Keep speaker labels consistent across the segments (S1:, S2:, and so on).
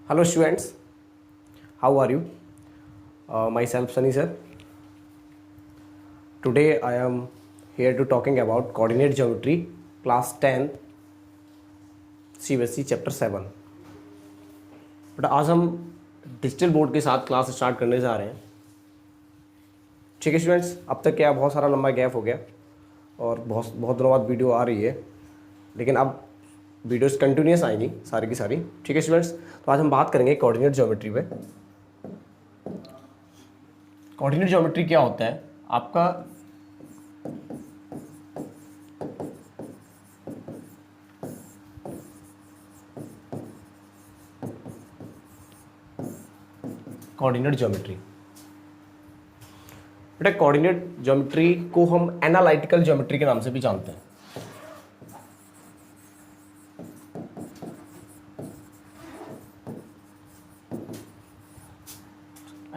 S1: Hello students, how are you? Myself Sunny sir. Today I am here to talking about coordinate geometry class 10th CBSE chapter 7. But आज हम digital board के साथ class start करने जा रहे हैं. ठीक है स्टूडेंट्स, अब तक क्या बहुत सारा लंबा गैप हो गया और बहुत दिनों बाद वीडियो आ रही है, लेकिन अब वीडियोस कंटिन्यूस आएंगी सारी की सारी. ठीक है स्टूडेंट्स, तो आज हम बात करेंगे कोऑर्डिनेट ज्योमेट्री पे. कोऑर्डिनेट ज्योमेट्री क्या होता है आपका? कोऑर्डिनेट ज्योमेट्री बेटा, कोऑर्डिनेट ज्योमेट्री को हम एनालिटिकल ज्योमेट्री के नाम से भी जानते हैं.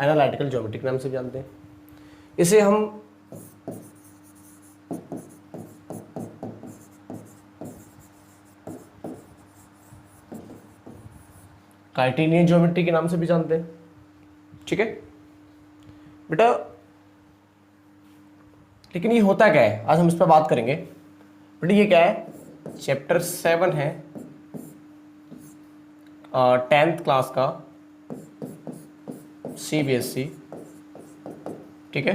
S1: एनालिटिकल ज्योमेट्री के नाम से भी जानते हैं. इसे हम कार्टेशियन ज्योमेट्री के नाम से भी जानते हैं. ठीक है बेटा, लेकिन ये होता क्या है आज हम इस पर बात करेंगे. बेटा ये क्या है? चैप्टर 7 है 10th क्लास का CBSE. ठीक है,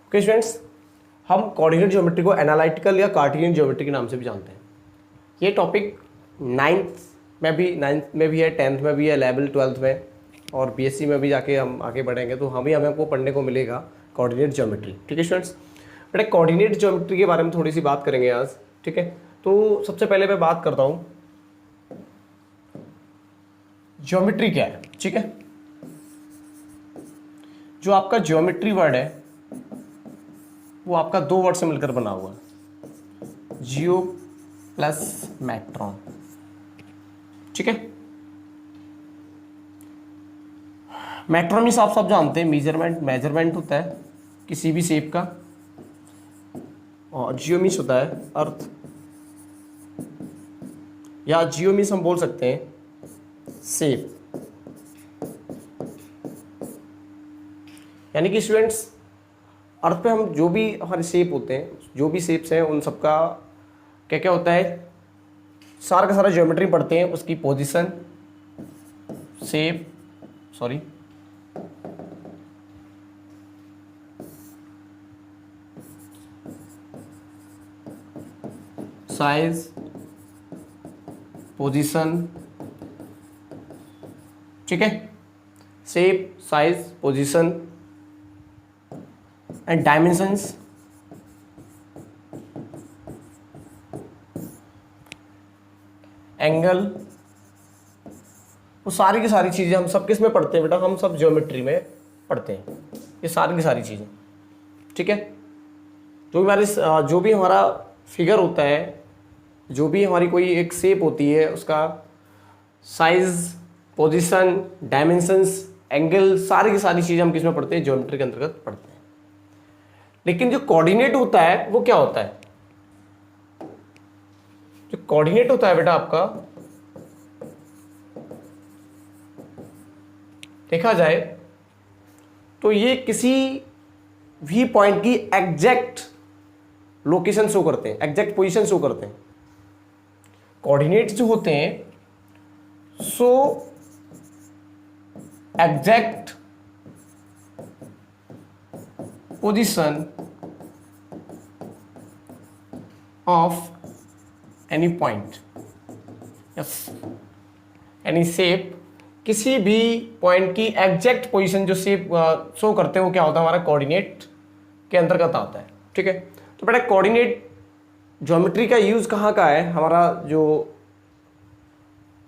S1: ओके स्टूडेंट्स, हम कोऑर्डिनेट ज्योमेट्री को एनालिटिकल या कार्टेशियन ज्योमेट्री के नाम से भी जानते हैं. ये टॉपिक 9th में भी है, 10th में भी है, 11th 12th में, और BSc में भी जाके हम आगे बढ़ेंगे तो हमको पढ़ने को मिलेगा कोऑर्डिनेट ज्योमेट्री. ठीक है स्टूडेंट्स, बेटा कोऑर्डिनेट ज्योमेट्री के बारे में थोड़ी सी बात करेंगे आज. ठीक है, तो सबसे पहले मैं बात करता हूँ ज्योमेट्री क्या है. ठीक है, जो आपका ज्योमेट्री वर्ड है वो आपका 2 वर्ड से मिलकर बना हुआ है, जियो प्लस मैट्रॉन. ठीक है, मैट्रॉन मीन्स आप सब जानते हैं मेजरमेंट होता है किसी भी शेप का, और जियो मीन्स होता है अर्थ, या जियो मीन्स हम बोल सकते हैं शेप. यानी कि स्टूडेंट्स, अर्थ पे हम जो भी हमारे शेप होते हैं, जो भी शेप्स हैं, उन सबका क्या क्या होता है, सारा का सारा ज्योमेट्री पढ़ते हैं. उसकी पोजीशन, शेप, साइज, पोजीशन. ठीक है, shape, size, position and dimensions. Angle, वो सारी की सारी चीजें हम सब किस में पढ़ते हैं बेटा? हम सब ज्योमेट्री में पढ़ते हैं ये सारी की सारी चीजें. ठीक है, जो भी हमारा फिगर होता है, जो भी हमारी कोई एक शेप होती है, उसका साइज, पोजीशन, डायमेंशंस, एंगल, सारी की सारी चीजें हम किस में पढ़ते हैं? ज्योमेट्री के अंतर्गत पढ़ते हैं. लेकिन जो कोऑर्डिनेट होता है वो क्या होता है? जो कोऑर्डिनेट होता है बेटा आपका, देखा जाए तो ये किसी भी पॉइंट की एग्जैक्ट लोकेशन शो करते हैं, एग्जैक्ट पोजीशन शो करते हैं. कोऑर्डिनेट्स जो होते हैं so exact position of any point, yes, any shape, किसी भी पॉइंट की एग्जैक्ट पोजीशन जो शेप शो करते हैं वो क्या होता है? हमारा कोऑर्डिनेट के अंतर्गत आता है. ठीक है, तो बेटा कोऑर्डिनेट ज्योमेट्री का यूज कहाँ का है? हमारा जो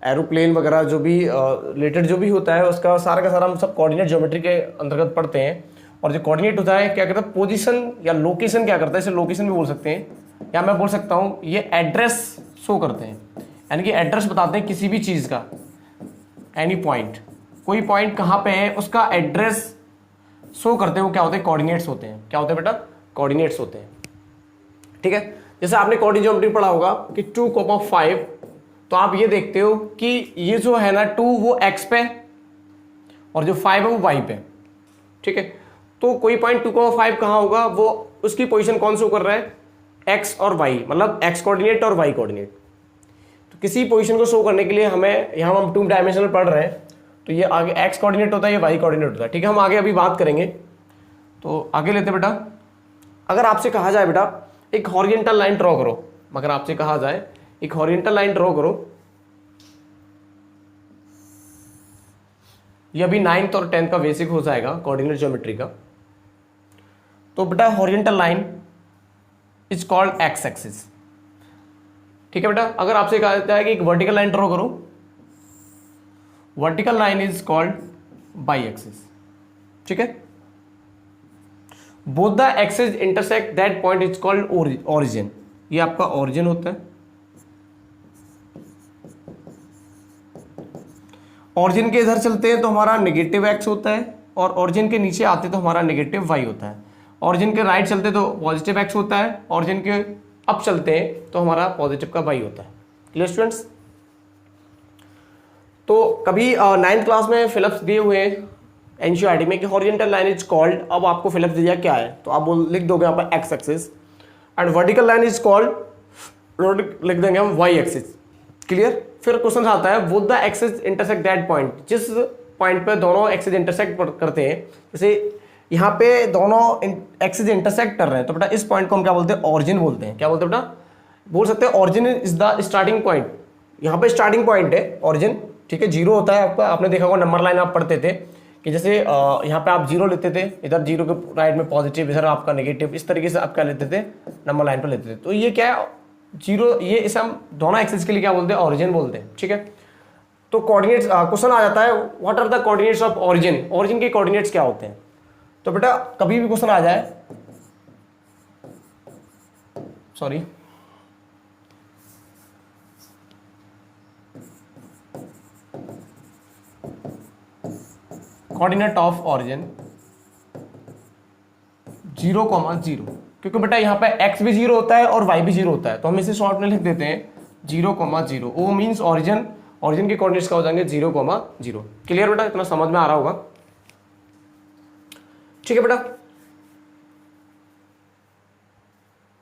S1: एरोप्लेन वगैरह जो भी रिलेटेड जो भी होता है उसका सारा का सारा हम सब कोऑर्डिनेट ज्योमेट्री के अंतर्गत पढ़ते हैं. और जो कोऑर्डिनेट होता है क्या करता है? पोजीशन या लोकेशन क्या करता है? इसे लोकेशन भी बोल सकते हैं, या मैं बोल सकता हूँ ये एड्रेस शो करते हैं. यानी कि एड्रेस बताते हैं किसी भी चीज़ का, एनी पॉइंट, कोई पॉइंट कहाँ पे है उसका एड्रेस शो करते हैं, वो क्या होते हैं? कोऑर्डिनेट्स होते हैं. क्या होते हैं बेटा? कोऑर्डिनेट्स होते हैं. ठीक है, जैसे आपने कोऑर्डिनेट ज्योमेट्री पढ़ा होगा कि 2,5, तो आप ये देखते हो कि ये जो है ना 2 वो x पे और जो 5 है वो y पे, ठीक है। तो कोई पॉइंट 2,5 कहाँ होगा, वो उसकी पोजीशन कौन शो कर रहा है, x और y, मतलब x कोऑर्डिनेट और y कोऑर्डिनेट। तो किसी पोजीशन को शो करने के लिए हमें, यहाँ हम 2 डायमेंशनल पढ़ रहे हैं, तो ये आगे x कोऑर्डिनेट होता है, ये y कोऑर्डिनेट होता है, ठीक है। हम आगे अभी बात करेंगे, तो आगे लेते बेटा। अगर आपसे कहा जाए बेटा एक हॉरिजॉन्टल लाइन ड्रॉ करो, अगर आपसे कहा जाए एक हॉरिजॉन्टल लाइन ड्रॉ करो, ये अभी 9th और 10th का बेसिक हो जाएगा कोऑर्डिनेट ज्योमेट्री का। तो बेटा horizontal line is called x axis, ठीक है बेटा। अगर आपसे कहा जाता है कि एक वर्टिकल लाइन ड्रॉ करो, vertical line is called by axis, ठीक है। Both the axis intersect that point is called origin, ये आपका ओरिजिन होता है। ओरिजिन के इधर चलते हैं तो हमारा नेगेटिव एक्स होता है, और ओरिजिन के नीचे आते तो हमारा नेगेटिव वाई होता है। ओरिजिन के राइट चलते तो पॉजिटिव एक्स होता है, ओरिजिन के अप चलते हैं तो हमारा पॉजिटिव का वाई होता है। Clear students? तो कभी 9th क्लास में फिलिप्स दिए हुए हैं एनसीईआरटी में कि हॉरिजॉन्टल लाइन इज कॉल्ड, अब आपको फिलिप्स दिया क्या है तो आप लिख दोगे यहाँ पर x axis, and vertical line is called लिख देंगे हम वाई एक्सिस। क्लियर? फिर क्वेश्चन आता है both the axis intersect that point, जिस पॉइंट पे दोनों एक्सिस इंटरसेक्ट करते हैं, जैसे यहाँ पे दोनों एक्सिस इंटरसेक्ट कर रहे हैं, तो बेटा इस पॉइंट को हम क्या बोलते हैं, ऑरिजिन बोलते हैं। क्या बोलते हैं बेटा? बोल सकते हैं origin is the starting point, यहाँ पे स्टार्टिंग पॉइंट है ऑरिजिन, ठीक है। जीरो होता है आपका, आपने देखा होगा नंबर लाइन आप पढ़ते थे कि जैसे यहाँ पे आप जीरो लेते थे, इधर जीरो के राइट में पॉजिटिव, इधर आपका नेगेटिव, इस तरीके से आप क्या लेते थे, नंबर लाइन पर लेते थे। तो ये क्या है, जीरो, ये इसे हम दोनों एक्सिस के लिए क्या बोलते हैं, ऑरिजिन बोलते हैं, ठीक है। तो कोऑर्डिनेट्स क्वेश्चन आ जाता है what are the coordinates of origin, origin के कोऑर्डिनेट्स क्या होते हैं। तो बेटा कभी भी क्वेश्चन आ जाए, सॉरी कोऑर्डिनेट ऑफ ऑरिजिन 0,0, क्योंकि बेटा यहाँ पे x भी 0 होता है और y भी 0 होता है, तो हम इसे शॉर्ट में लिख देते हैं 0,0। वो मीन्स ऑरिजिन, ऑरिजिन के कोऑर्डिनेट्स क्या हो जाएंगे 0,0। क्लियर बेटा? इतना समझ में आ रहा होगा, ठीक है बेटा।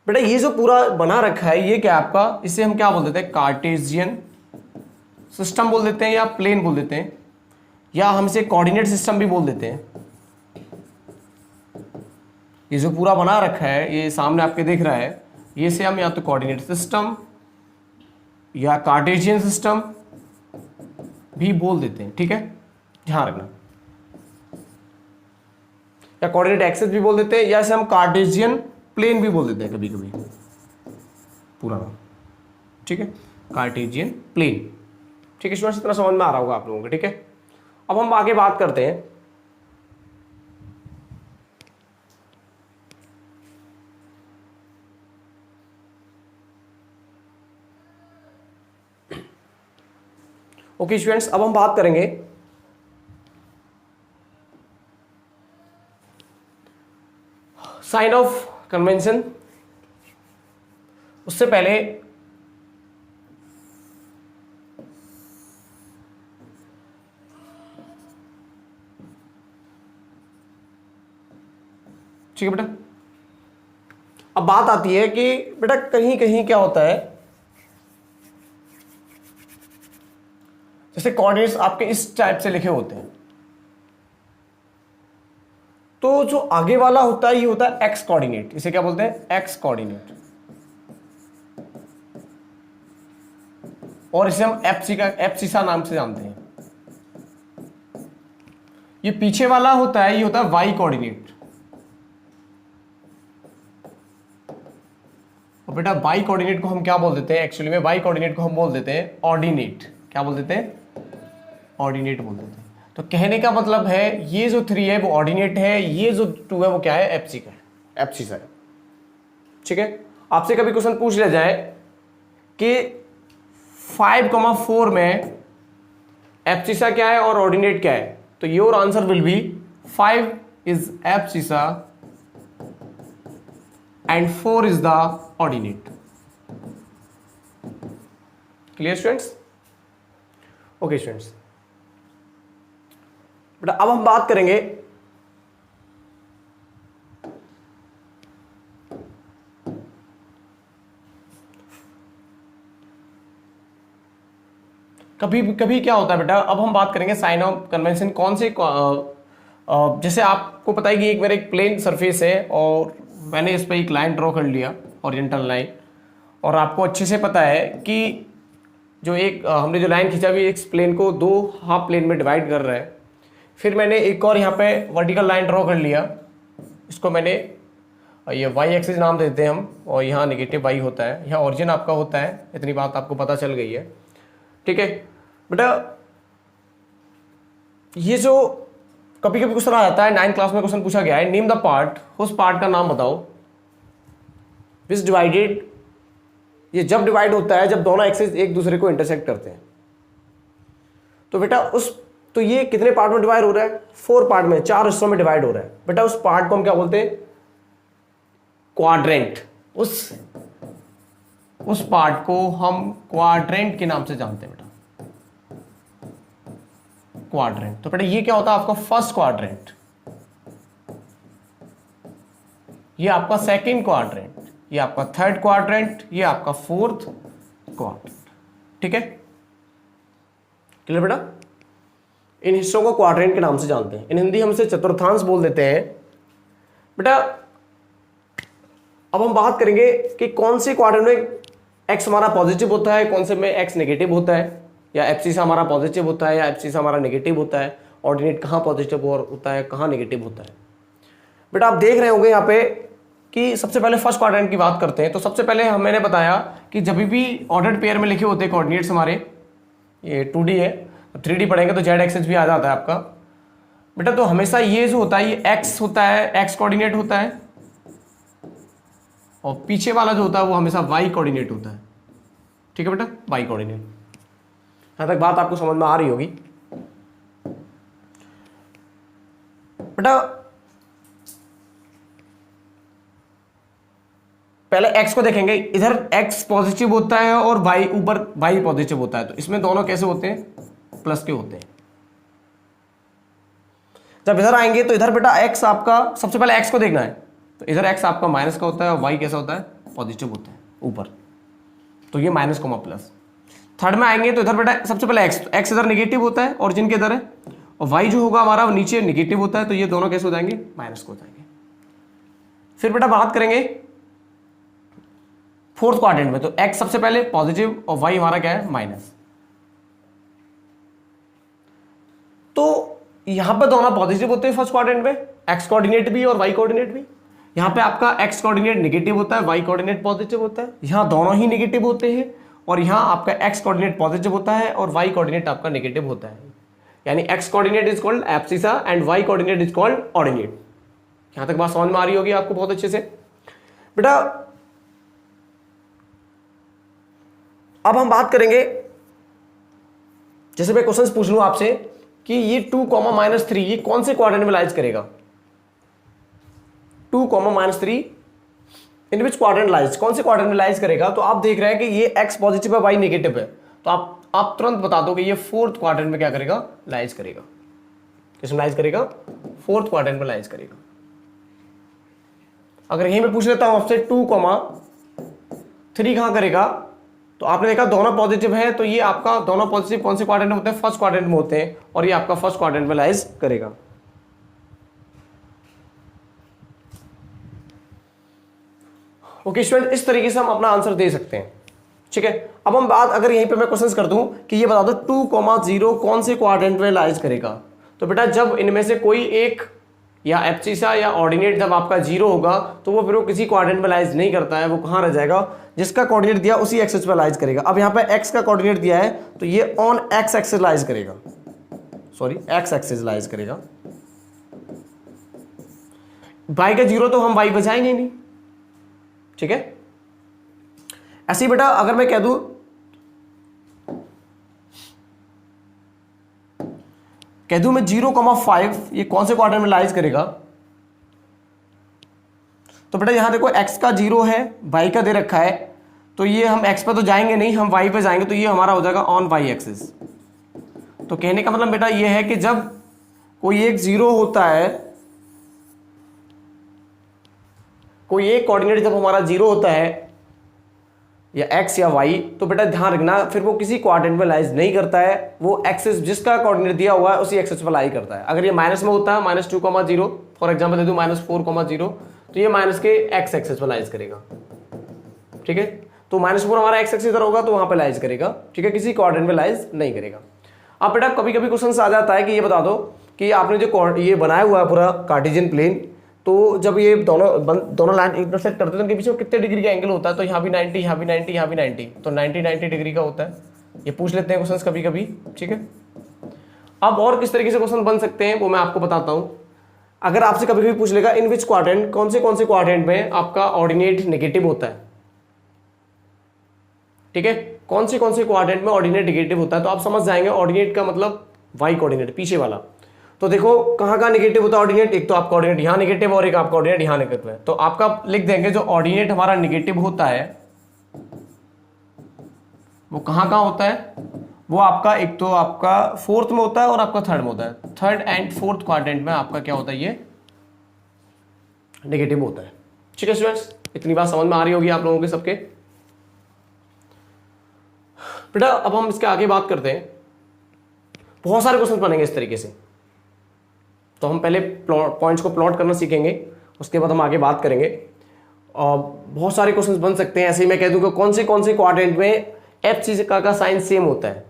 S1: बेटा ये जो पूरा बना रखा है ये क्या आपका, इसे हम क्या बोल देते हैं, कार्टेशियन सिस्टम बोल देते हैं, या प्लेन बोल देते हैं, या हम इसे कोऑर्डिनेट सिस्टम भी बोल देते हैं। ये जो पूरा बना रखा है, ये सामने आपके दिख रहा है, ये से हम या तो कोऑर्डिनेट सिस्टम या कार्टेशियन सिस्टम भी बोल देते हैं, ठीक है, ध्यान रखना। या कोऑर्डिनेट एक्सिस भी बोल देते हैं, या इसे हम कार्टेशियन प्लेन भी बोल देते हैं कभी कभी, पूरा नाम, ठीक है, कार्टेशियन प्लेन, ठीक है स्टूडेंट्स? इतना समझ में आ रहा होगा आप लोगों को, ठीक है। अब हम आगे बात करते हैं, ओके स्टूडेंट्स, अब हम बात करेंगे साइन ऑफ कन्वेंशन। उससे पहले ठीक है बेटा, अब बात आती है कि बेटा कहीं कहीं क्या होता है, जैसे कोऑर्डिनेट्स आपके इस टाइप से लिखे होते हैं, तो जो आगे वाला होता है ये होता है एक्स कोऑर्डिनेट, इसे क्या बोलते हैं, एक्स कोऑर्डिनेट, और इसे हम एप्सिसा नाम से जानते हैं। ये पीछे वाला होता है, ये होता है वाई कोऑर्डिनेट। और बेटा वाई कोऑर्डिनेट को हम क्या बोल देते हैं, एक्चुअली में वाई कोऑर्डिनेट को हम बोल देते हैं ऑर्डिनेट। क्या बोल देते हैं, ऑर्डिनेट बोल देते हैं। तो कहने का मतलब है ये जो 3 है वो ऑर्डिनेट है, ये जो 2 है वो क्या है, एप्सिसा है, ठीक है। आपसे कभी क्वेश्चन पूछ लिया जाए कि 5,4 में एप्सिसा क्या है और ऑर्डिनेट क्या है, तो your answer will be 5 is abscissa and 4 is the ordinate. Clear students? Okay students, बेटा अब हम बात करेंगे कभी कभी क्या होता है बेटा, अब हम बात करेंगे साइन ऑफ कन्वेंशन कौन से जैसे आपको पता है कि एक मेरा एक प्लेन सरफेस है और मैंने इस पर एक लाइन ड्रॉ कर लिया, ओरिएंटल लाइन, और आपको अच्छे से पता है कि जो एक हमने जो लाइन खींचा भी एक प्लेन को दो हाफ प्लेन में डिवाइड कर रहा है। फिर मैंने एक और यहाँ पे वर्टिकल लाइन ड्रॉ कर लिया, इसको मैंने ये वाई एक्सिस नाम देते हैं हम, और यहाँ नेगेटिव वाई होता है, यहाँ ओरिजिन आपका होता है। इतनी बात आपको पता चल गई है, ठीक है बेटा। ये जो कभी कभी क्वेश्चन आ जाता है, 9th क्लास में क्वेश्चन पूछा गया है, नेम द पार्ट, उस पार्ट का नाम बताओ विच डिवाइडेड, ये जब डिवाइड होता है जब दोनों एक्सिस एक दूसरे को इंटरसेक्ट करते हैं। तो बेटा तो ये कितने पार्ट में डिवाइड हो रहा है? 4 पार्ट में, 4 हिस्सों में डिवाइड हो रहा है बेटा। उस पार्ट को हम क्या बोलते हैं? क्वाड्रेंट। उस पार्ट को हम क्वाड्रेंट के नाम से जानते हैं बेटा, क्वाड्रेंट। तो बेटा ये क्या होता है आपका फर्स्ट क्वाड्रेंट, ये आपका सेकंड क्वाड्रेंट, ये आपका थर्ड क्वाड्रेंट, ये आपका फोर्थ क्वाड्रेंट, ठीक है क्लियर बेटा? इन हिस्सों को क्वाड्रेंट के नाम से जानते हैं, इन हिंदी हम इसे चतुर्थांश बोल देते हैं बेटा। अब हम बात करेंगे कि कौन से क्वाड्रेंट में एक्स हमारा पॉजिटिव होता है, कौन से में एक्स नेगेटिव होता है, या एफसी से हमारा पॉजिटिव होता है या एफसी से हमारा नेगेटिव होता है, ऑर्डिनेट कहाँ पॉजिटिव होता है कहाँ नेगेटिव होता है। बेटा आप देख रहे होंगे यहाँ पे कि सबसे पहले फर्स्ट क्वाड्रेंट की बात करते हैं। तो सबसे पहले मैंने बताया कि जब भी ऑर्डर्ड पेयर में लिखे होते हैं कोऑर्डिनेट्स हमारे, ये 2D है, 3D पढ़ेंगे तो जेड एक्सिस भी आ जाता है आपका बेटा। तो हमेशा ये जो होता है ये एक्स होता है, एक्स कोऑर्डिनेट होता है, और पीछे वाला जो होता है वो हमेशा वाई कोऑर्डिनेट होता है, ठीक है बेटा, वाई कोऑर्डिनेट। यहां तक बात आपको समझ में आ रही होगी बेटा। पहले x को देखेंगे, इधर x पॉजिटिव होता है और y ऊपर y पॉजिटिव होता है, तो इसमें दोनों कैसे होते हैं? प्लस के होते हैं। जब इधर आएंगे तो इधर बेटा x आपका, सबसे पहले x को देखना है, तो इधर x आपका माइनस का होता है और y कैसा होता है? पॉजिटिव होता है ऊपर, तो ये माइनस कोमा प्लस। थर्ड में आएंगे तो इधर बेटा सबसे पहले x, तो x इधर नेगेटिव होता है और जिनके इधर है, और y जो होगा हमारा नीचे नेगेटिव होता है, तो ये दोनों कैसे हो जाएंगे? माइनस को हो जाएंगे। फिर बेटा बात करेंगे फोर्थ क्वाड्रेंट में, तो x सबसे पहले पॉजिटिव और y हमारा क्या है? माइनस। तो यहां पर दोनों पॉजिटिव होते हैं फर्स्ट क्वाड्रेंट में, x कोऑर्डिनेट भी और y कोऑर्डिनेट भी। यहां पे आपका x कोऑर्डिनेट नेगेटिव होता है, y कोऑर्डिनेट पॉजिटिव होता है, यहां दोनों ही नेगेटिव होते हैं, और यहां आपका x कोऑर्डिनेट पॉजिटिव होता है और y कोऑर्डिनेट आपका नेगेटिव होता है। यानी x coordinate is called abscissa and y coordinate is called ordinate. यहां तक बात समझ में आ रही होगी आपको बहुत अच्छे से बेटा। अब हम बात करेंगे, जैसे मैं क्वेश्चंस पूछ लूं आपसे कि ये 2, -3 ये कौन से क्वाड्रेंट में लाइज करेगा? 2, -3 इन विच क्वाड्रेंट लाइज, कौन से क्वाड्रेंट में लाइज करेगा? तो आप देख रहे हैं कि ये x पॉजिटिव है, y नेगेटिव है, तो आप तुरंत बता दो कि ये फोर्थ क्वाड्रेंट में क्या करेगा? लाइज करेगा। किसमें लाइज करेगा? फोर्थ क्वाड्रेंट में लाइज करेगा। अगर यहीं में पूछ लेता हूं आपसे 2, 3 कहां करेगा? तो आपने देखा दोनों पॉजिटिव है, तो ये आपका दोनों पॉजिटिव कौन से क्वाड्रेंट में होते हैं? फर्स्ट क्वाड्रेंट में होते हैं, और ये आपका फर्स्ट क्वाड्रेंट में लाइज करेगा। ओके स्टूडेंट, इस तरीके से हम अपना आंसर दे सकते हैं, ठीक है। अब हम बात, अगर यहीं पे मैं क्वेश्चंस कर दूं कि ये बता दो 2, 0 कौन से क्वाड्रेंट में लाइज करेगा? तो बेटा जब इनमें से कोई एक या एब्सिसा या ऑर्डिनेट जब आपका 0 होगा तो वो फिर वो किसी क्वाड्रेंट में लाइज नहीं करता है, वो कहां रह जाएगा? जिसका कोऑर्डिनेट दिया उसी एक्सिस पे लाइज करेगा। अब यहाँ पे x का कोऑर्डिनेट दिया है तो ये ऑन x एक्सिस लाइज करेगा, सॉरी x एक्सिस लाइज करेगा। y का 0 तो हम y बचाएंगे नहीं, ठीक है। ऐसे ही बेटा अगर मैं कह दूं मैं 0,5 ये कौन से क्वाड्रेंट में लाइज करेगा? तो बेटा यहां देखो x का 0 है, y का दे रखा है, तो ये हम x पे तो जाएंगे नहीं, हम y पे जाएंगे, तो ये हमारा हो जाएगा ऑन y एक्सिस। तो कहने का मतलब बेटा ये है कि जब कोई एक जीरो होता है, कोई एक कोऑर्डिनेट जब हमारा जीरो होता है या x या y, तो बेटा ध्यान रखना फिर वो किसी क्वाड्रेंट में लाइज नहीं करता है, वो एक्सिस जिसका कोऑर्डिनेट दिया हुआ है उसी एक्सिस पर लाई करता है। अगर ये माइनस में होता है -2,0, फॉर एग्जांपल दे दूं -4,0, तो ये माइनस के x एक्सिस पर लाइज करेगा। ठीक है, तो -4 हमारा x एक्सिस इधर होगा तो वहां पे लाइज करेगा। ठीक है, किसी कोऑर्डिनेट में लाइज नहीं करेगा। अब बेटा कभी कभी क्वेश्चन आ जाता है कि ये बता दो कि आपने जो ये बनाया हुआ है पूरा कार्टेशियन प्लेन, तो जब ये दोनों लाइन इंटरसेक्ट करते हैं तो उनके बीच में कितने डिग्री का एंगल होता है? तो यहाँ भी 90, यहाँ भी 90, यहाँ भी 90, तो 90 डिग्री का होता है। ये पूछ लेते हैं क्वेश्चन कभी कभी। ठीक है, अब और किस तरीके से क्वेश्चन बन सकते हैं वो मैं आपको बताता हूँ। अगर आपसे कभी कभी पूछ लेगा इन विच क्वाड्रेंट, कौन से क्वाड्रेंट में आपका ऑर्डिनेट नेगेटिव होता है। ठीक है, कौन से क्वाड्रेंट में ऑर्डिनेट नेगेटिव होता है, तो आप समझ जाएंगे ऑर्डिनेट का मतलब वाई कोऑर्डिनेट पीछे वाला। तो देखो कहाँ नेगेटिव होता है ऑर्डिनेट, एक तो आपका ऑर्डिनेट यहाँ नेगेटिव और एक आपका ऑर्डिनेट यहाँ नेगेटिव है। तो आपका लिख देंगे जो ऑर्डिनेट हमारा नेगेटिव होता है वो कहाँ होता है, वो आपका एक तो आपका फोर्थ में होता है और आपका थर्ड में होता है। थर्ड एंड फोर्थ क्वाड्रेंट में आपका क्या होता है, ये नेगेटिव होता है। ठीक है स्टूडेंट्स, इतनी बात समझ में आ रही होगी आप लोगों के सबके। बेटा अब हम इसके आगे बात करते हैं, बहुत सारे क्वेश्चन बनेंगे इस तरीके से। तो हम पहले पॉइंट्स को प्लॉट करना सीखेंगे, उसके बाद हम आगे बात करेंगे। और बहुत सारे क्वेश्चंस बन सकते हैं। ऐसे ही मैं कह दूं कि कौन से क्वाड्रेंट में एफ सी का साइन सेम होता है,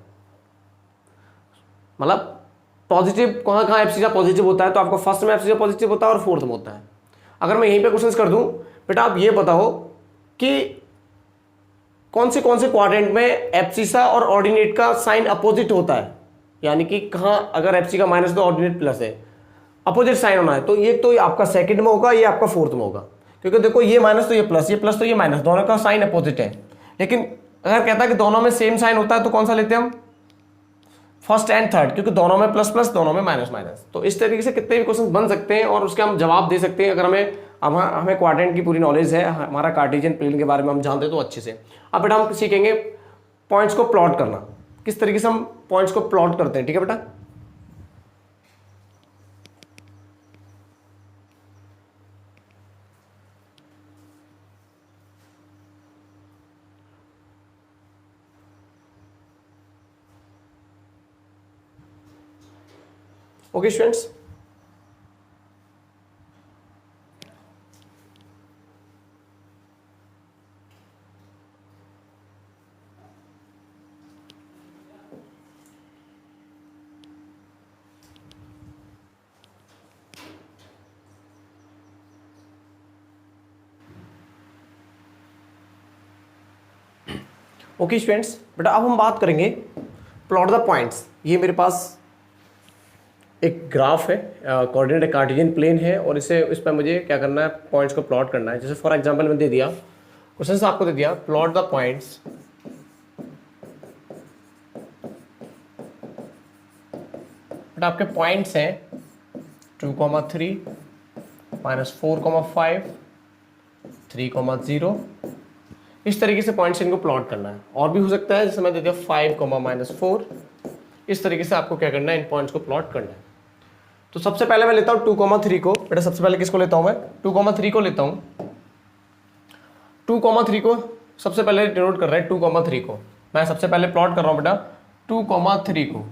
S1: मतलब पॉजिटिव कहाँ एफ सी का पॉजिटिव होता है, तो आपको फर्स्ट में एफ सी का पॉजिटिव होता है और फोर्थ में होता है। अगर मैं यहीं पे क्वेश्चंस कर दूं, बेटा आप ये बताओ कि कौन से क्वाड्रेंट में एब्सिसा और ऑर्डिनेट का साइन अपोजिट होता है, यानी कि कहाँ अगर एफसी का माइनस तो ऑर्डिनेट प्लस है, अपोजिट साइन होना है, तो ये तो आपका सेकंड में होगा, ये आपका फोर्थ में होगा। क्योंकि देखो ये माइनस तो ये प्लस, ये प्लस तो ये माइनस, दोनों का साइन अपोजिट है। लेकिन अगर कहता है कि दोनों में सेम साइन होता है तो कौन सा लेते हैं हम, फर्स्ट एंड थर्ड, क्योंकि दोनों में प्लस प्लस दोनों में माइनस माइनस। तो इस तरीके से कितने भी क्वेश्चन बन सकते हैं और उसके हम जवाब दे सकते हैं अगर हमें क्वाड्रेंट की पूरी नॉलेज है, हमारा कार्टेशियन प्लेन के बारे में हम जानते हैं तो अच्छे से। अब बेटा हम सीखेंगे पॉइंट्स को प्लॉट करना, किस तरीके से हम पॉइंट्स को प्लॉट करते हैं। ठीक है बेटा, ओके स्टूडेंट्स। ओके स्टूडेंट्स, बेटा अब हम बात करेंगे प्लॉट द पॉइंट्स। ये मेरे पास एक ग्राफ है, कोऑर्डिनेट कार्टेशियन प्लेन है, और इस पर मुझे क्या करना है, पॉइंट्स को प्लॉट करना है। जैसे फॉर एग्जांपल मैंने दे दिया क्वेश्चन आपको दे दिया प्लॉट द पॉइंट्स बट आपके पॉइंट्स हैं 2,3 -4,5 3,0। इस तरीके से पॉइंट्स इनको प्लॉट करना है। और भी हो सकता है, जैसे मैं दे दिया 5, -4। इस तरीके से आपको क्या करना है, इन पॉइंट्स को प्लॉट करना है। तो सबसे पहले मैं लेता हूँ 2,3 को। बेटा सबसे पहले किसको लेता हूँ मैं, 2,3 को लेता हूँ। 2,3 को सबसे पहले डिनोट कर रहा है, 2,3 को मैं सबसे पहले प्लॉट कर रहा हूँ बेटा 2,3 को।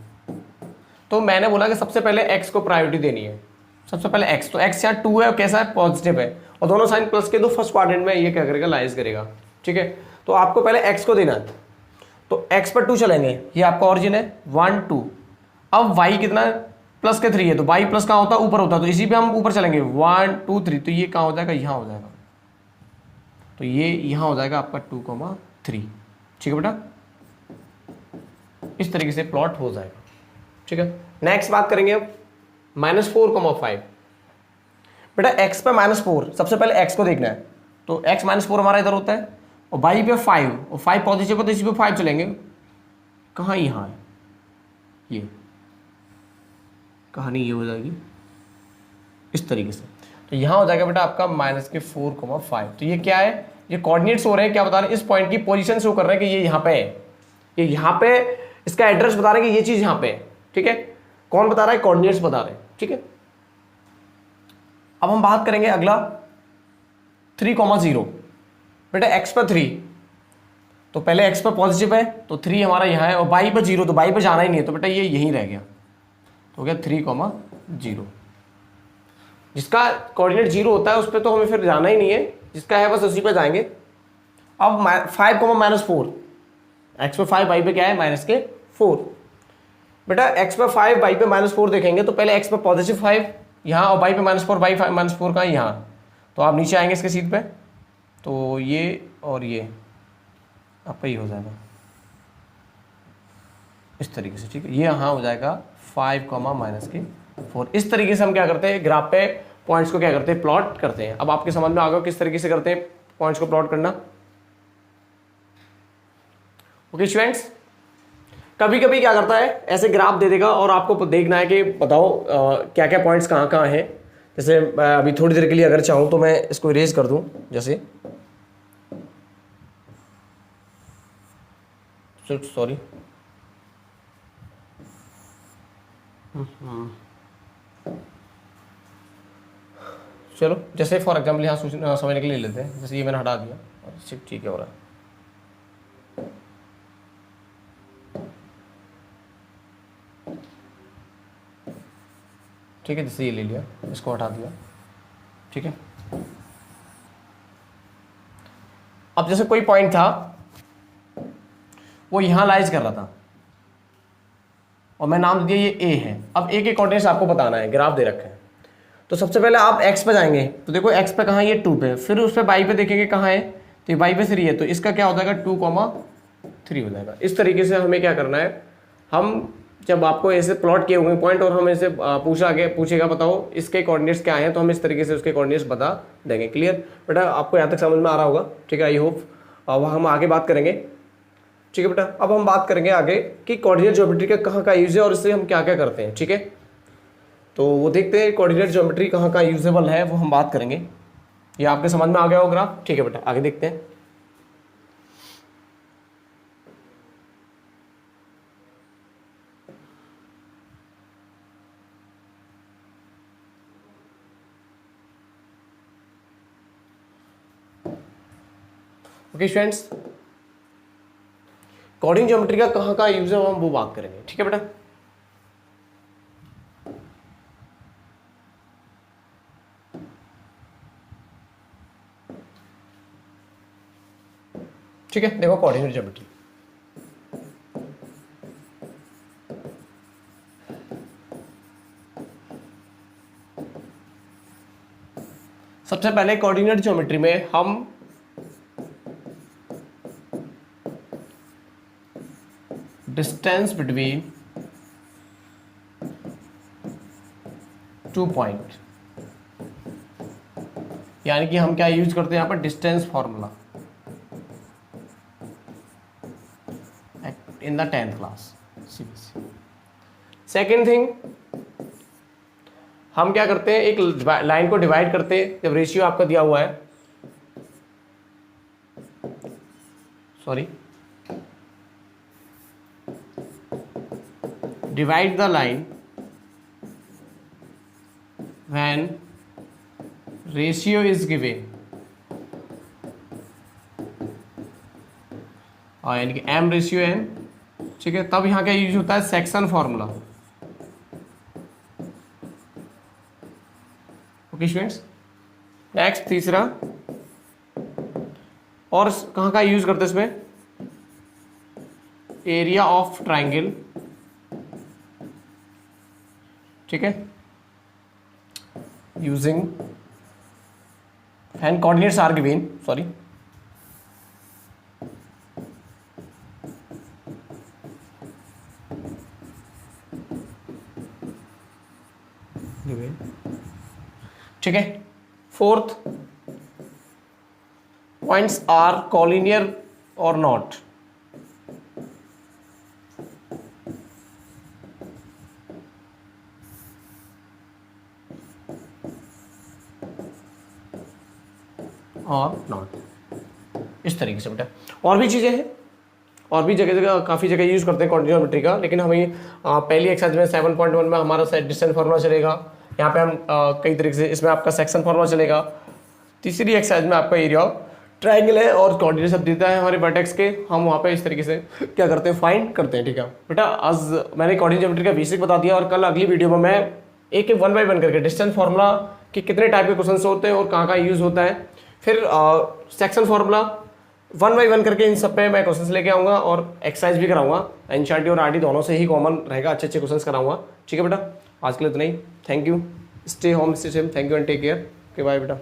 S1: तो मैंने बोला कि सबसे पहले x को प्रायोरिटी देनी है, सबसे पहले x। तो x यहाँ 2 है और कैसा है, पॉजिटिव है, और दोनों साइन प्लस के, तो फर्स्ट क्वाड्रेंट में ये क्या करेगा, लाइज करेगा। ठीक है, तो आपको पहले x को देना है, तो x पर 2 चलेंगे, ये आपका ऑरिजिन है 1 2। अब y कितना है, प्लस के 3 है, तो y प्लस कहाँ होता है, ऊपर होता है, तो इसी पे हम ऊपर चलेंगे 1 2 3। तो ये कहाँ हो जाएगा, यहाँ हो जाएगा, तो ये यहाँ हो जाएगा आपका 2,3। ठीक है बेटा, इस तरीके से प्लॉट हो जाएगा। ठीक है, नेक्स्ट बात करेंगे अब -4,5। बेटा x पे -4, सबसे पहले x को देखना है, तो x -4 हमारा इधर होता है, और y पे 5, और 5 पॉजिटिव है तो इसी पे 5 चलेंगे। कहाँ, यहाँ है, ये कहानी ये हो जाएगी इस तरीके से। तो यहाँ हो जाएगा बेटा आपका -4,5। तो ये क्या है, ये कोऑर्डिनेट्स हो रहे हैं, क्या बता रहे हैं, इस पॉइंट की पोजीशन शो कर रहे हैं कि ये यहाँ पे है, ये यहाँ पे, इसका एड्रेस बता रहे हैं कि ये चीज यहाँ पे है, ठीक है। कौन बता रहा है, कोऑर्डिनेट्स बता रहे हैं, ठीक है। अब हम बात करेंगे अगला 3,0। बेटा x पर 3, तो पहले x पर पॉजिटिव है तो 3 हमारा यहाँ है, और y पर 0, तो y पर जाना ही नहीं है, तो बेटा ये यहीं रह गया, तो हो गया 3,0। जिसका कोऑर्डिनेट 0 होता है उस पर तो हमें फिर जाना ही नहीं है, जिसका है बस उसी पे जाएंगे। अब 5,-4, x पे 5, y पे क्या है -4। बेटा x पे 5, y पे -4 देखेंगे तो पहले x पे पॉजिटिव 5 यहाँ, और y पे -4, y -4 का यहाँ, तो आप नीचे आएंगे इसके सीट पे, तो ये और ये आपका ही हो जाएगा इस तरीके से, ठीक है। ये यहाँ हो जाएगा 5,-4। इस तरीके से हम क्या करते हैं, ग्राफ पे पॉइंट्स को क्या करते हैं, प्लॉट करते हैं। अब आपके समझ में आ गया किस तरीके से करते हैं पॉइंट्स को प्लॉट करना। ओके स्टूडेंट्स, कभी कभी क्या करता है, ऐसे ग्राफ दे देगा और आपको देखना है कि बताओ क्या क्या पॉइंट्स कहाँ कहाँ हैं। जैसे अभी थोड़ी देर के लिए अगर चाहूँ तो मैं इसको इरेज कर दूँ, जैसे सॉरी, चलो जैसे फॉर एग्जाम्पल यहाँ समझने के लिए लेते हैं, जैसे ये मैंने हटा दिया और शिफ्ट ठीक है हो रहा है, ठीक है। जैसे ये ले लिया, इसको हटा दिया, ठीक है। अब जैसे कोई पॉइंट था वो यहां लाइज कर रहा था और मैं नाम दिया ये ए है। अब ए के कोऑर्डिनेट्स आपको बताना है, ग्राफ दे रखे हैं। तो सबसे पहले आप x पे जाएंगे, तो देखो x पे कहाँ है, ये 2 पे, फिर उस पे y पे देखेंगे कहाँ है, तो ये y पे 3 है, तो इसका क्या हो जाएगा 2,3 हो जाएगा। इस तरीके से हमें क्या करना है, हम जब आपको ऐसे प्लॉट किए होंगे पॉइंट और हम ऐसे पूछेगा बताओ इसके कोऑर्डिनेट्स क्या हैं, तो हम इस तरीके से उसके कोऑर्डिनेट्स बता देंगे। क्लियर बेटा, आपको यहाँ तक समझ में आ रहा होगा, ठीक है। आई होप अब हम आगे बात करेंगे, ठीक है बेटा। अब हम बात करेंगे आगे कि कोऑर्डिनेट ज्योमेट्री का कहाँ का यूज है और इससे हम क्या क्या करते हैं, ठीक है। तो वो देखते हैं कोऑर्डिनेट ज्योमेट्री कहाँ का यूजेबल है, वो हम बात करेंगे। ये आपके समझ में आ गया होगा ग्राफ, ठीक है बेटा। आगे देखते हैं। ओके स्टूडेंट्स, कोऑर्डिनेट ज्योमेट्री का कहाँ का यूज है हम वो बात करेंगे, ठीक है बेटा। ठीक है, देखो कोऑर्डिनेट ज्योमेट्री, सबसे पहले कोऑर्डिनेट ज्योमेट्री में हम डिस्टेंस बिटवीन 2 पॉइंट, यानी कि हम क्या यूज करते हैं यहाँ पर, distance formula in the 10th class CBSE. Second thing, हम क्या करते हैं, एक लाइन को डिवाइड करते हैं जब रेशियो आपका दिया हुआ है, sorry, divide the line when ratio is given, और यानी कि m रेशियो n, ठीक है। तब यहाँ क्या यूज होता है, section formula. Okay students, next तीसरा, और कहाँ का यूज करते हैं इसमें, एरिया ऑफ ट्राइंगल, ठीक है, using and coordinates are given, sorry, ठीक है। फोर्थ, पॉइंट्स आर कॉलिनियर और नॉट, और नॉट। इस तरीके से बेटा। और भी चीज़ें हैं, और भी जगह जगह काफ़ी जगह यूज़ करते हैं क्वांटिटी ज्योमेट्री का, लेकिन हमें पहली एक्सरसाइज में 7.1 में हमारा डिस्टेंस फार्मूला चलेगा। यहाँ पे हम कई तरीके से इसमें आपका सेक्शन फार्मूला चलेगा। तीसरी एक्सरसाइज में आपका एरिया ऑफ ट्राइंगल है और कोऑर्डिनेट सब देता है हमारे वर्टेक्स के, हम वहाँ पे इस तरीके से क्या करते हैं, फाइंड करते हैं। ठीक है बेटा, आज मैंने कोऑर्डिनेट ज्योमेट्री का बेसिक बता दिया, और कल अगली वीडियो में मैं एक एक 1 बाय 1 करके डिस्टेंस फार्मूला के कितने टाइप के क्वेश्चन होते हैं और कहाँ कहाँ यूज़ होता है, फिर सेक्शन फार्मूला 1 बाय 1 करके इन सब पे मैं क्वेश्चंस लेके आऊँगा और एक्सरसाइज भी कराऊंगा। एनसीईआरटी और आरटी दोनों से ही कॉमन रहेगा, अच्छे अच्छे क्वेश्चंस कराऊंगा। ठीक है बेटा, आज के लिए इतना ही। Thank you, stay home stay safe, thank you and take care. Okay bye बेटा।